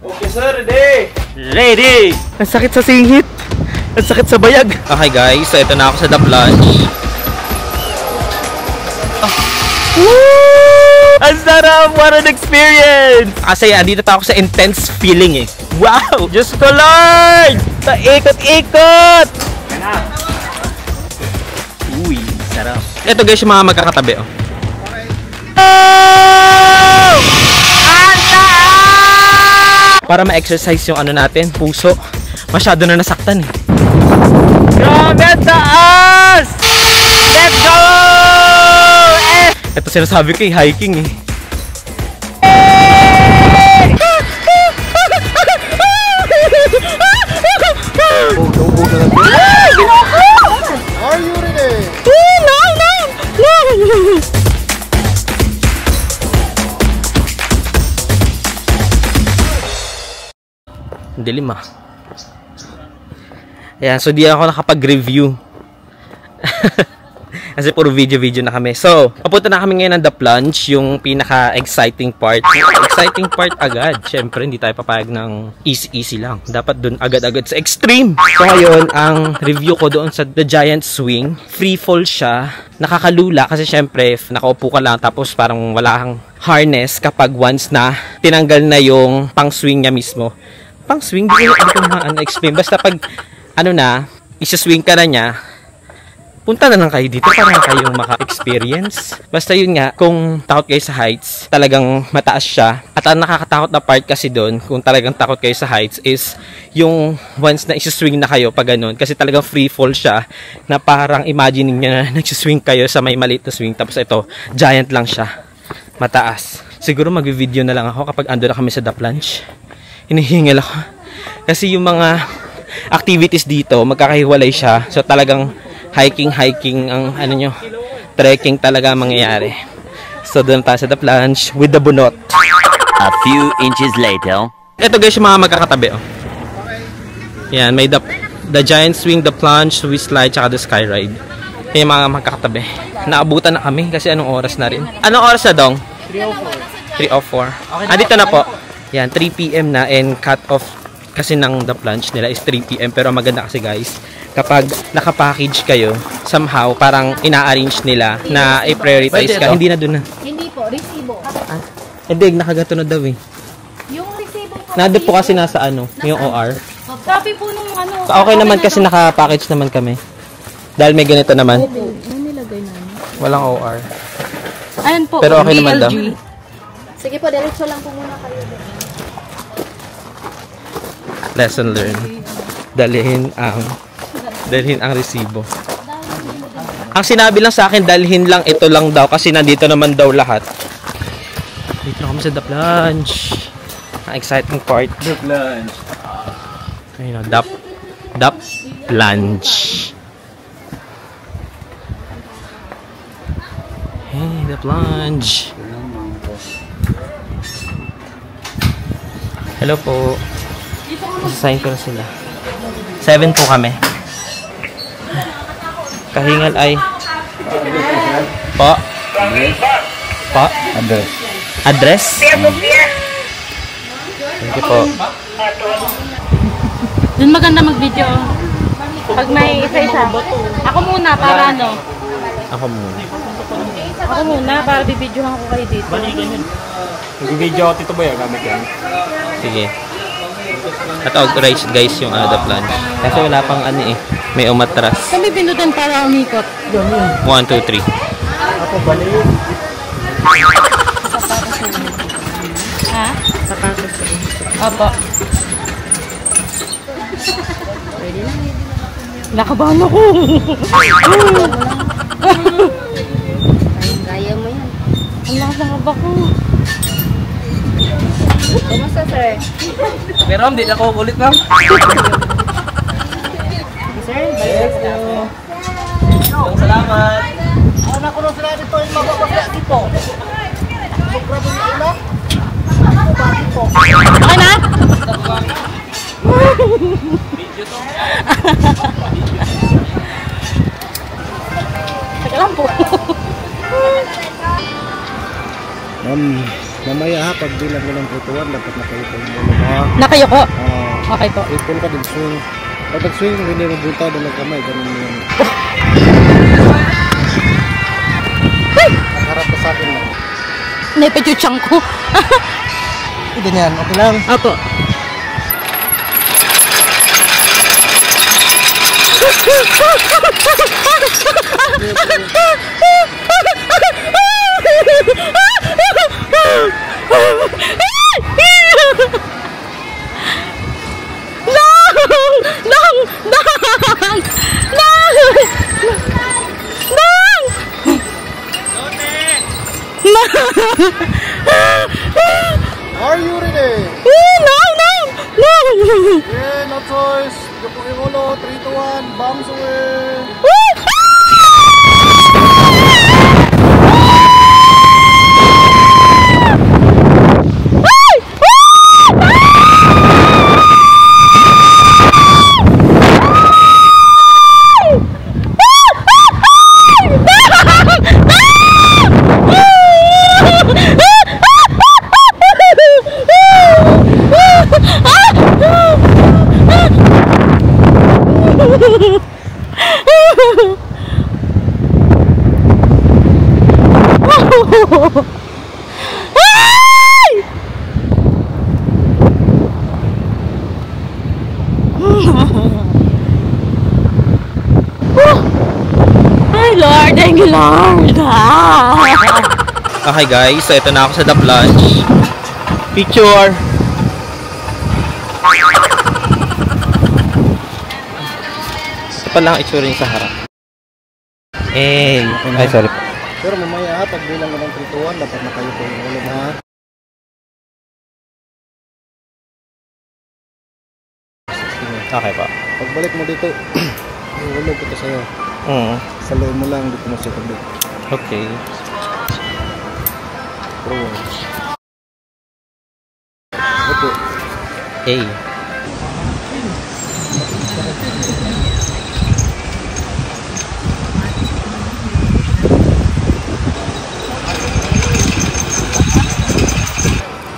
Okay sir, ready! Ready! Ang sakit sa singit. Ang sakit sa bayag. Okay guys, so ito na ako sa The Plunge. Ang sarap! What an experience! Kasi andito pa ako sa intense feeling eh. Wow! Diyos ko Lord! Sa ikot-ikot! Uy, sarap. Ito guys yung mga magkakatabi oh. Oh! Para ma-exercise yung ano natin, puso. Masyado na nasaktan eh. Grabe taas! Let's go! Ito sinasabi ko hiking eh. Are you ready? Dilim ah. Ayan, so di ako nakapag-review. Kasi puro video-video na kami. So, papunta na kami ngayon ng The Plunge, yung pinaka-exciting part. Exciting part agad. Siyempre, hindi tayo papayag ng easy-easy lang. Dapat dun agad-agad sa extreme. So, ngayon, ang review ko doon sa The Giant Swing. Free fall siya. Nakakalula kasi siyempre, nakaupo ka lang tapos parang wala kang harness kapag once na tinanggal na yung pang-swing niya mismo. Pang-swing? Hindi ko ma-explain. Basta pag, ano na, isa-swing ka na niya, punta na lang kayo dito para kayong maka-experience. Basta yun nga, kung takot kayo sa heights, talagang mataas siya. At ang nakakatakot na part kasi doon, kung talagang takot kayo sa heights, is yung once na isi-swing na kayo pag ganun. Kasi talagang free fall siya, na parang imagine niyo na nag-swing kayo sa may maliit na swing. Tapos ito, giant lang siya. Mataas. Siguro mag-video na lang ako kapag ando na kami sa The Plunge. Hinihingal ako. Kasi yung mga activities dito, magkakahiwalay siya. So talagang hiking ang ano nyo, trekking talaga mangyayari. So doon tayo sa The Plunge with the bunot. A few inches later. Ito guys yung mga magkakatabi oh. Yan, may the Giant Swing, The Plunge, Swiss Slide, tsaka the Sky Ride. Yung mga magkakatabi. Naabutan na kami kasi anong oras na rin. Anong oras na dong? 3:04. 3:04. Andito na po. Yan, 3 PM na and cut off kasi ng The Plunge nila is 3 PM. Pero maganda kasi guys, kapag nakapackage kayo, somehow parang ina-arrange nila na i-prioritize ka. Hindi na dun na. Hindi po, resibo. Ah, hindi, nakagato na daw eh. Yung resibo po. Nado po kasi nasa ano, yung OR. Sabi po nung ano. Okay naman kasi nakapackage naman kami. Dahil may ganito naman. Ano nilagay namin? Walang OR. Ayan po. Pero okay naman daw. Sige po, diretso lang po muna kayo. Lesson learned. Dalhin ang resibo. Ang sinabi lang sa akin, dalhin lang ito lang daw kasi nandito naman daw lahat. Dito na kami sa The Plunge. Ang exciting part. The Plunge. Ayun o, The Plunge. Hey, The Plunge. Hello po. Isasign ko na sila. 7 po kami. Kahingal ay po. Po. Address. Thank you po. Dun maganda mag-video. Pag may isa-isa. Ako muna para ano. Ako muna. Ako muna para bibidyohan ko kayo dito. Nag-video ako Tito Boy, gamit yan. Sige. At authorized guys yung The Plunge. Kasi wala pang ano eh. May umatras. Kami binutan para umikot. 1, 2, 3. Ako balik. Ha? Sapatos. Opo. Nakabahan ako. Kaya mo yan. Ang nakasangab ako. Kumusta, sir? Pero hindi na ako ulit ma'am. Sir, balik na. Salamat. Ano ko nung sila dito yung mababagla dito? Okay na? Mamaya ha, pagbilang mo ng prituan, dapat nakayuko yung ulo mo. Nakayoko. Ah, Okay po. ipon ka din swing. Pag nag-swing, hindi mo bunta doon ng kamay. Ganun yun. Harap ka sa akin lang. Naipachutsyang ko. Ganyan, okay lang. Opo. Are you ready? No. Yeah, no choice. Yuko yung ulo, 3 to 1, bombs away. Ay, Lord, thank you, Lord. Okay guys, so ito na ako sa The Plunge. Picture! Ito pa lang itsura niya sa harap. Ay, sorry po. Pero mamaya ha, pagbilang mo ng 3 to 1, dapat nakayuko yung ulo mo ha. Okay pa. Pagbalik mo dito, yung ulo ko sa'yo. Sa loob mo lang, dito mo siya pagdito. Okay. Ito. A.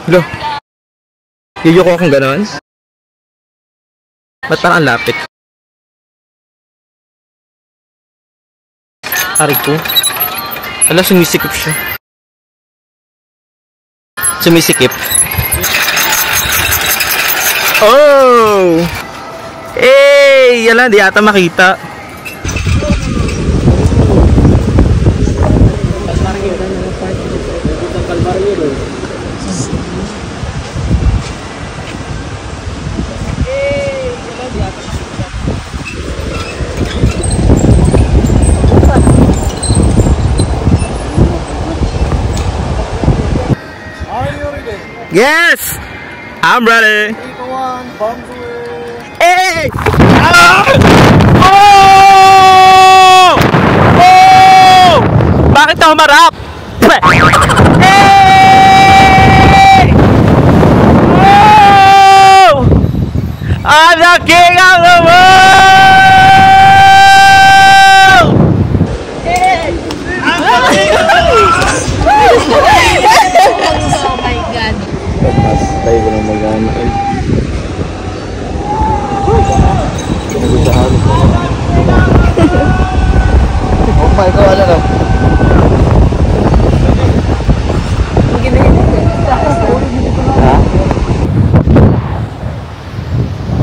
Hello? Yuyuko akong ganon? Ba't parang ang lapit? Aray ko. Ala, sumisikip siya. Sumisikip. Oh! Eh, yala, di ata makita. Are you ready? Yes! I'm ready. 3 to 1, bombs away. Hey! Ah! Oh! Oh! Bakit ako marap? Hey! Oh! I'm the king of the world! I'm the king of the world! Oh my God. Tayo ko na mag-ano. Oh my God, ano?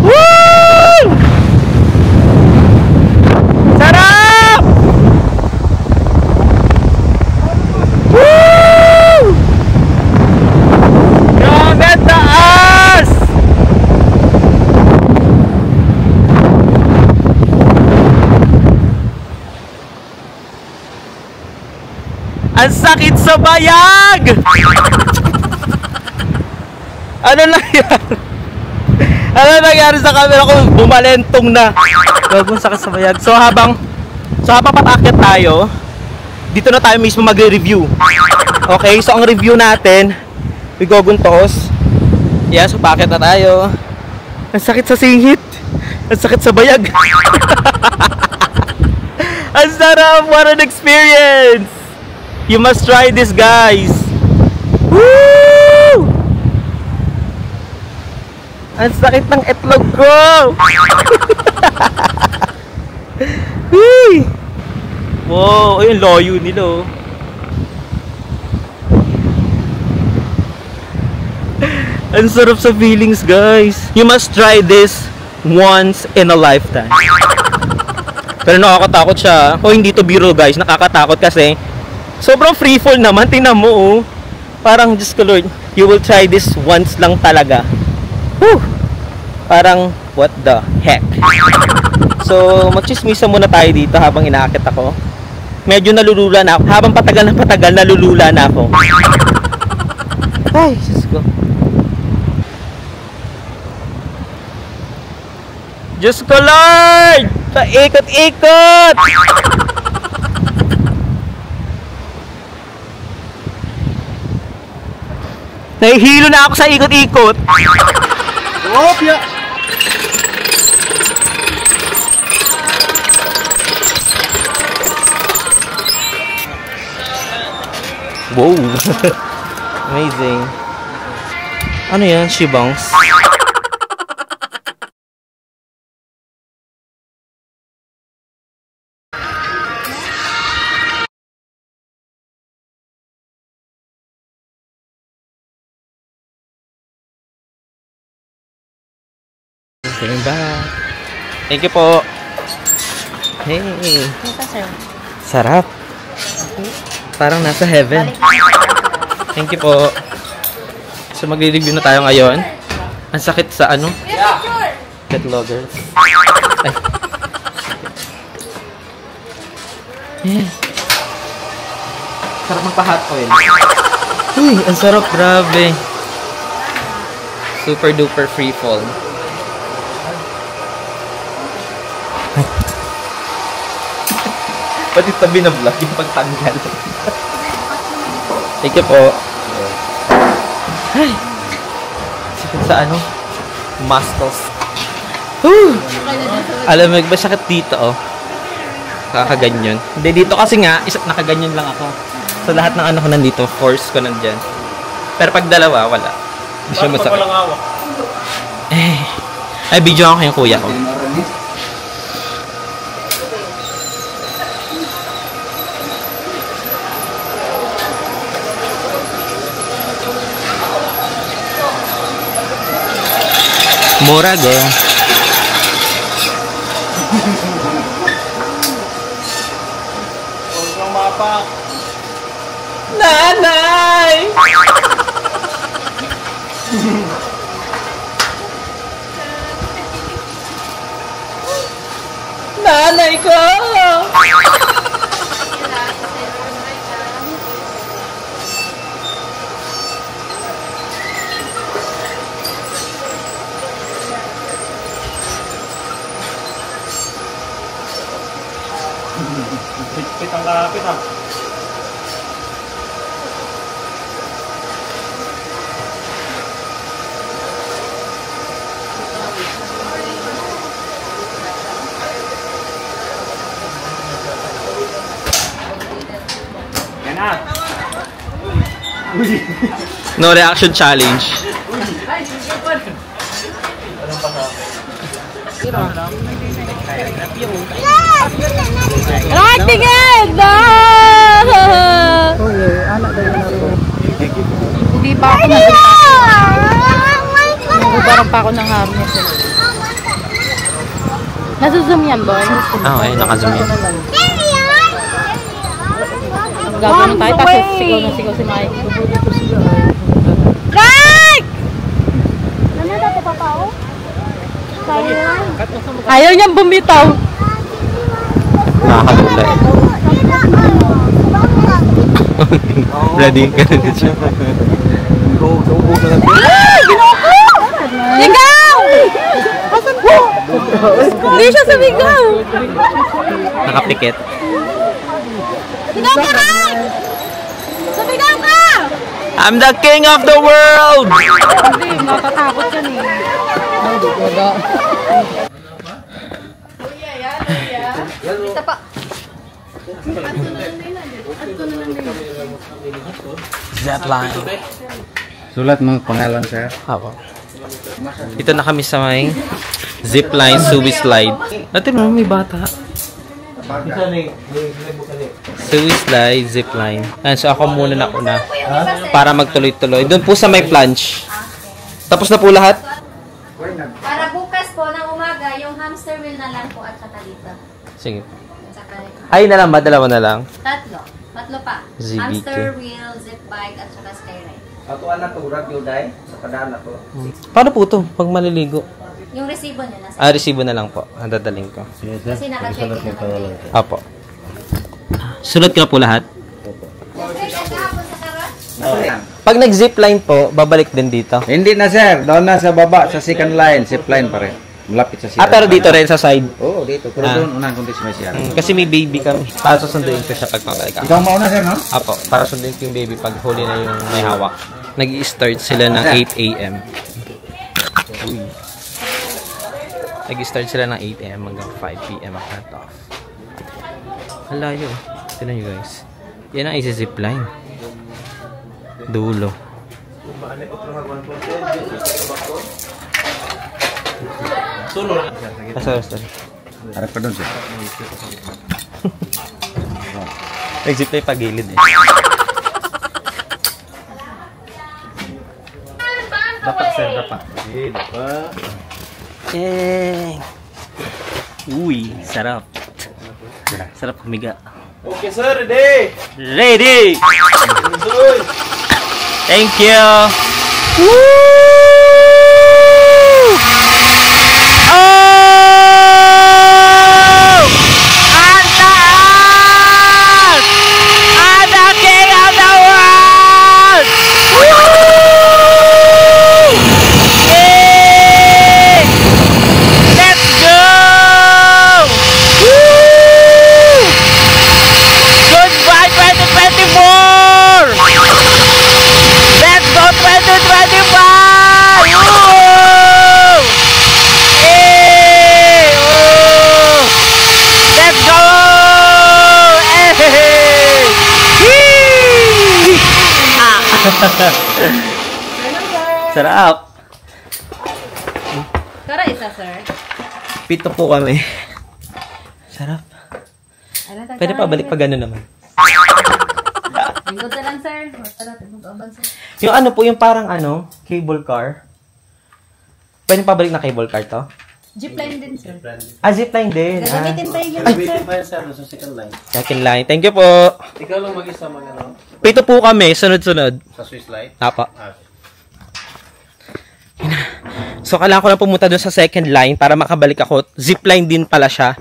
Woo! Sarap! Woo! Grabe taas! Ang sakit sa bayag! Ano nangyari? Ano nangyari sa camera ko? Bumalentong na. Gagawin sakit sa bayag. So habang patakyat tayo, dito na tayo mismo magre-review. Okay, so ang review natin, bigoguntos. Yeah, so paakyat na tayo. Ang sakit sa singit. Ang sakit sa bayag. Ang sarap! What an experience! You must try this, guys! Woo! Ang sakit ng itlog ko! Hey! Wow, ayun, layo nila oh. Ang sarap sa feelings, guys. You must try this once in a lifetime. Pero nakakatakot siya. O hindi to biro, guys. Nakakatakot kasi sobrang free fall naman. Tingnan mo oh. Parang, Diyos ko Lord, you will try this once lang talaga. Whew! Parang, what the heck? So, magchismisa muna tayo dito habang inaakit ako. Medyo nalulula na ako. Habang patagal na patagal, nalulula na ako. Ay, Diyos ko. Diyos ko Lord! Paikot-ikot! Nahihilo na ako sa ikot-ikot. Oh, pia! Wow! Amazing. Ano yan? Shibangs? Coming back. Thank you po. Hey. Ito, sir. Sarap. Parang nasa heaven. Thank you po. So magre-review na tayo ngayon. Ang sakit sa ano? Cat vloggers. Ay. Yeah. Sarap magpa-hot oil. Uy, ang sarap, grabe. Super duper free fall. Pati tabi na vlog yung pagtanggal. Thank you po. Ay! Sakit sa ano? Muscles. Whew! Alam mo, ba sakit dito oh. Kakaganyan. Hindi, dito kasi nga, nakaganyan lang ako. So lahat ng ano ko nandito, force ko nandyan. Pero pag dalawa, wala. Hindi siya masakit. Ay, video ako yung kuya ko. Morago. Nanay! Nanay ko! Pit ang kapit ha. Yan na. No reaction challenge. Right, tingin! Hindi pa ako nagbubarang pa ako ng harness. Nasa-zoom yan, boy. Okay, naka-zoom yan. Gagawin tayo, tapos sigaw na sigaw si Mike. Mike! Ano dati pa pa ako? Ayaw niyang bumitaw. Nakakalula eh. Ready? Ganun siya. Sigaw! Asan po? Hindi siya sumigaw. Nakapikit. Sigaw ka, Mike! Sumigaw ka! I'm the king of the world! Hindi, natatakot yan eh. That line. Sulat mo pangalan sir. Ako. Dito na kami sa may zipline, suwi slide. Natin mo, may bata. Suwi slide, zipline. Ayan, so ako muna na una. Para magtuloy-tuloy. Doon po sa may plunge. Tapos na po lahat? Para bukas po ng umaga, yung hamster wheel na lang po at saka dito. Sige. Saka Ay na lang ba? Dalawa na lang? tatlo. Tatlo pa. ZBK. Hamster wheel, zip bike, at saka skyride. Ako anak ko, radyo dahil sa padala ko. Paano po ito pag maliligo? Yung resibo niya nasa. Resibo na lang po. Ang dadaling ko. Kasi naka-check in na kami. Apo. Sunod ka na po lahat? Sir, kahapon sa karon? Pag nag-zipline po, babalik din dito. Hindi na sir, doon na sa baba, sa second line, zip line pa rin. Malapit sa second Pero dito rin sa side. Oo, dito. Pero doon, unang kundi si Messiah. Kasi may baby kami. Para susunduin ko siya pag pabalik ako. Ikaw mauna sir, no? Apo, para sunduin ko yung baby pag huli na yung may hawak. Nag-i-start sila ng 8 a.m. Nag-i-start sila ng 8 a.m. hanggang 5 p.m. ang cut off. Ang layo. Tignan nyo guys. Yan ang isi-zipline. Dulo. Sorry. Harap pa doon sir. Nag-zipline pagilid eh. Dapat sir, dapat. Dapat. Yay! Uy, sarap. Sarap humiga. Okay sir, ready! Ready! Thank you! Woo! Oh! Ang taas! I'm the king of the world! Woo! Hey! Let's go! Woo! Goodbye 2024! Let's go 2025! Woo! Hey! Oh! Let's go! Hey! Whee! Ah! Sarap! Kara isa, sir. Pito po kami. Sarap. Pwede pa balik pa gano'n naman. Lingkod na lang, sir. Tara, mag-abang, sir. Yung ano po, yung parang ano, cable car. Pwede pa balik na cable car to? Jeepline din, sir. Zipline din. Gagamitin tayo yun, sir. Second line. Thank you po. Ikaw lang mag-isa ano, Pito po kami, sunod-sunod. sa Swiss Light. Tapa. So, kailangan ko lang pumunta doon sa second line para makabalik ako. Zipline din pala siya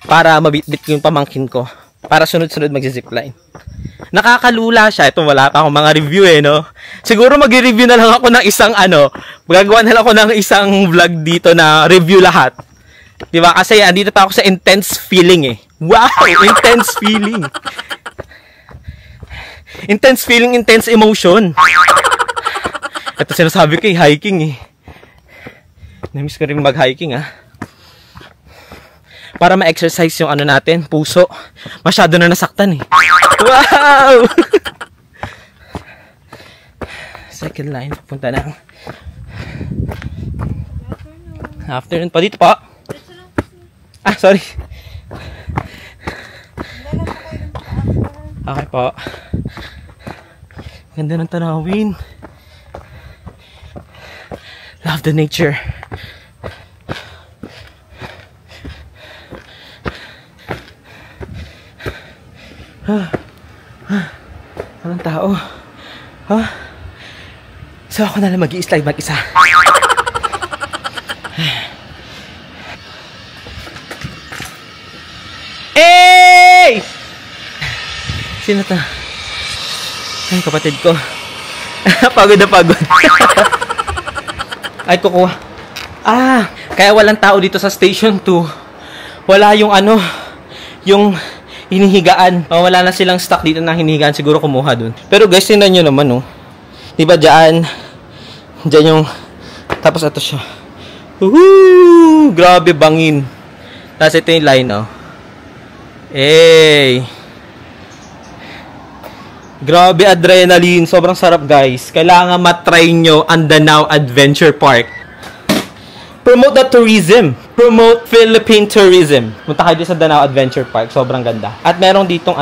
para mabitbit ko yung pamangkin ko. Para sunod-sunod mag-zipline. Nakakalula siya. Ito, wala pa akong mga review eh, no? Siguro mag-review na lang ako ng isang magagawa na lang ako ng isang vlog dito na review lahat. Diba? Kasi andito pa ako sa intense feeling eh. Wow! Intense feeling. Intense feeling, intense emotion. Ito sinasabi ko eh, hiking eh. Namiss ko rin mag-hiking ah. Para ma-exercise yung ano natin, puso. Masyado na nasaktan eh. Wow! Second line, punta na. Afternoon pa dito pa. Sorry. Okay po. Ganda ng tanawin. Love the nature. Walang tao. So ako na lang mag-i-slide mag-isa. Hey! Sino to? Ay, kapatid ko. Pagod na pagod. Ay, kukuha. Kaya walang tao dito sa Station 2. Wala yung yung hinihigaan. Wala na silang stock dito na hinihigaan. Siguro kumuha dun. Pero guys, tingnan nyo naman, oh. Diba dyan? Dyan yung... Tapos ito siya. Woohoo! Grabe bangin. Tapos ito yung line, oh. Hey! Grabe adrenaline. Sobrang sarap, guys. Kailangan matry nyo ang Danao Adventure Park. Promote the tourism. Promote Philippine tourism. Punta kayo dito sa Danao Adventure Park. Sobrang ganda. At merong ditong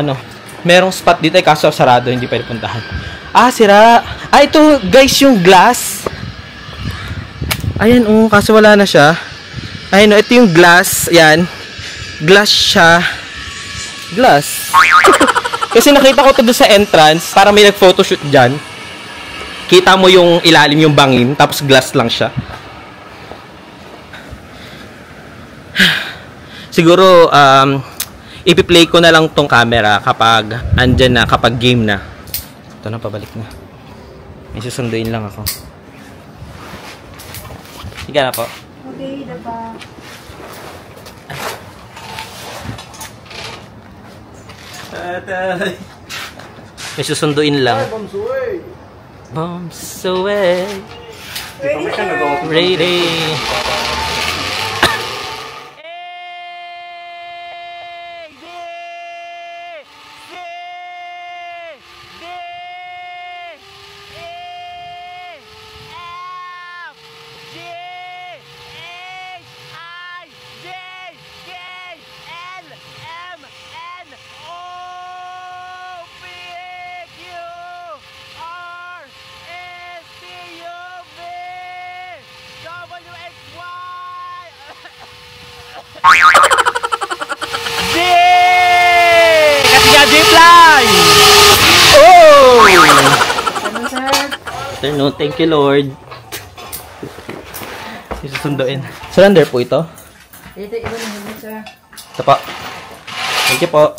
merong spot dito kaso sarado, hindi pwede puntahan. Ah, sira. Ah, ito guys yung glass. Ayan, kaso wala na siya. Ayun, ito yung glass. Ayan. Glass siya. Glass. Kasi nakita ko to doon sa entrance. Para may nag-photoshoot dyan. Kita mo yung ilalim yung bangin. Tapos glass lang siya. Siguro, ipi-play ko na lang tong camera kapag andyan na, kapag game na. Ito na, pabalik na. May susunduin lang ako. Higa na po. Okay, diba? May susunduin lang. Bombs away. Ready. No, thank you Lord. Susunduin. Surrender po ito. Ito, iba na sir. Ito po. Thank you po.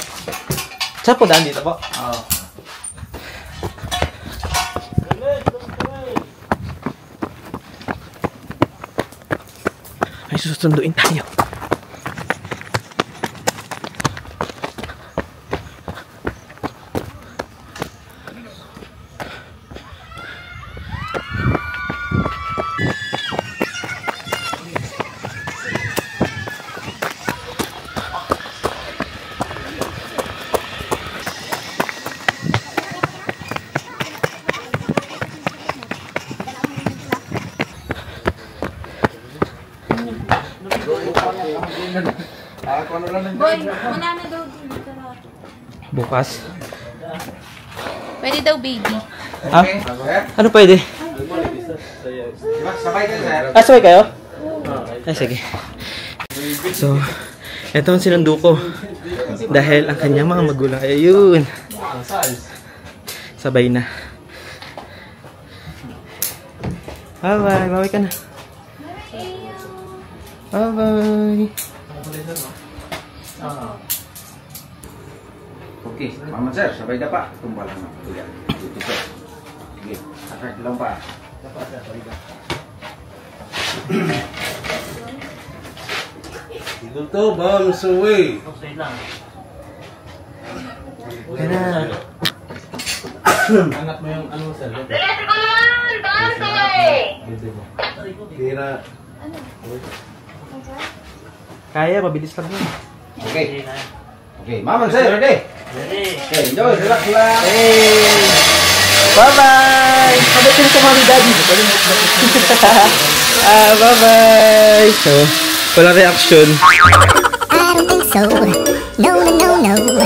Saan po daan dito po? Oo. Ay, susunduin tayo. Boy, wala na daw dito. Bukas. Pwede daw baby. Ah? Ano pwede? Sabay kayo, sir. Ah, sabay kayo? Ay, sige. So, eto ang sinundo ko. Dahil ang kanyang mga magulang, ayun. Sabay na. Bye-bye. Bye-bye ka na. Bye-bye. Okay, Mama sir, sabay na pa. Tumba lang na. Dito sir. Sige, sakit lang pa. Dito to, bombs away. Kaya Angat mo yung ano sir. Kira. Kaya, mabilis lang yun. Okay. Okay, Mama sir, ready? Ready. Okay, enjoy, relax lang. Hey! Bye-bye! Sabay ka na sa mommy daddy. Bye-bye! So, walang reaction. I don't think so. No, no, no, no.